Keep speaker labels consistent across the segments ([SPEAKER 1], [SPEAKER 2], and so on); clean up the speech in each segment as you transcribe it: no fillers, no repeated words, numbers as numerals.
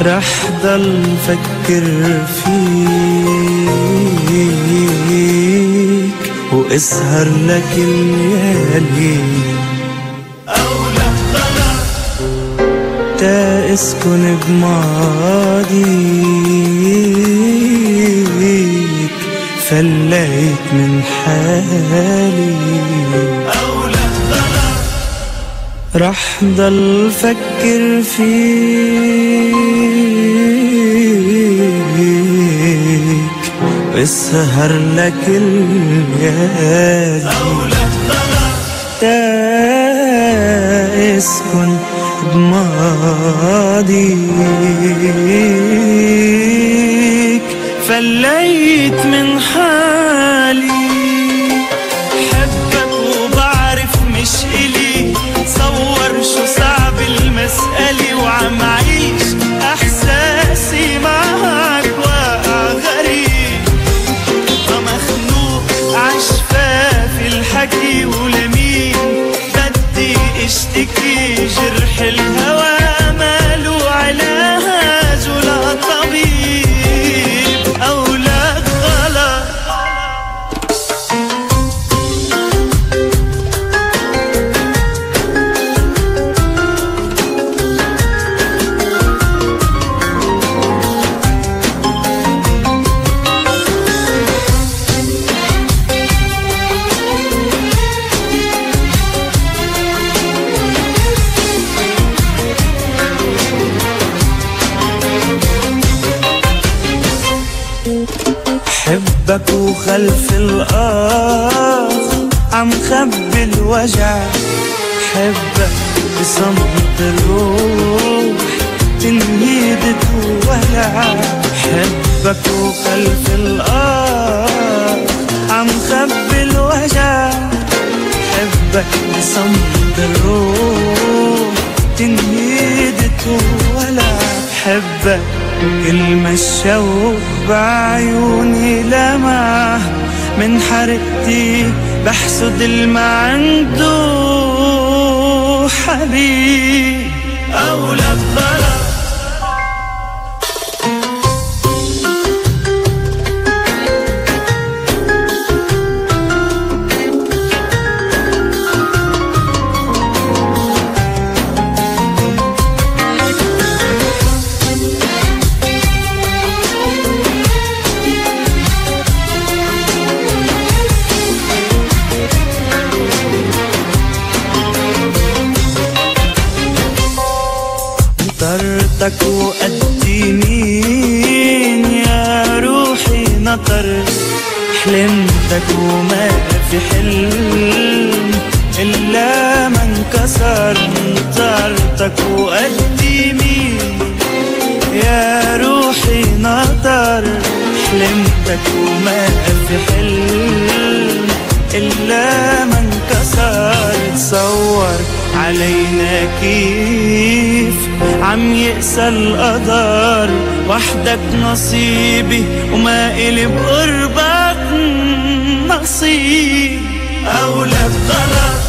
[SPEAKER 1] رح ضل فكر فيك واسهر لك الليالي،
[SPEAKER 2] أو لا خلص
[SPEAKER 1] تا اسكن بماضيك فليت من حالي،
[SPEAKER 2] أو لا خلص
[SPEAKER 1] رح ضل فكر فيك واسهر لك الليالي،
[SPEAKER 2] أو لا خلص
[SPEAKER 1] تا اسكن بماضيك فليت من حالي.
[SPEAKER 2] حبك وبعرف مش إلي، صور شو صعب المسألة وعم عيش أحساسي معك واقع غريب، ما مخنوق عشفاف الحكي ولمين بدي اشتكي. جرح الهوى ماله علاج ولا طبيب، أولاد غلط
[SPEAKER 1] حبك وخلف الآخ عم خبي الوجع، حبك بصمت الروح تنهيدت وولع، حبك وخلف الآخ عم خبي الوجع، حبك بصمت الروح تنهيدت وولع، حبك كل ما الشوق بعيوني لمع، من حرقتي بحسد الما عنده حبيب،
[SPEAKER 2] أولى بغلط
[SPEAKER 1] نطرتك وقدي مين يا روحي نطر، حلمتك وما في حلم إلا ما انكسر، نطرتك وقدي مين يا روحي نطر، حلمتك وما في حلم إلا ما انكسر. تصور علينا كيف عم يقسى القدر، وحدك نصيبي وما إلي بقربك نصيب،
[SPEAKER 2] أولى بغلط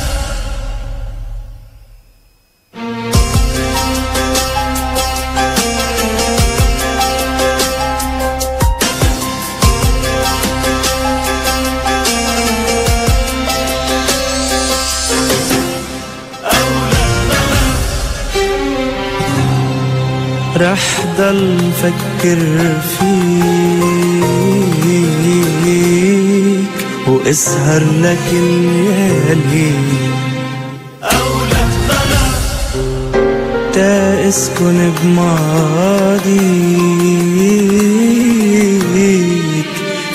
[SPEAKER 1] رح ضل فكر فيك واسهر لك الليالي،
[SPEAKER 2] أولى بغلط
[SPEAKER 1] تا اسكن بماضيك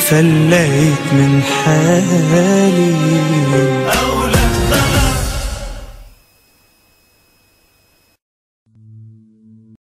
[SPEAKER 1] فليت من حالي،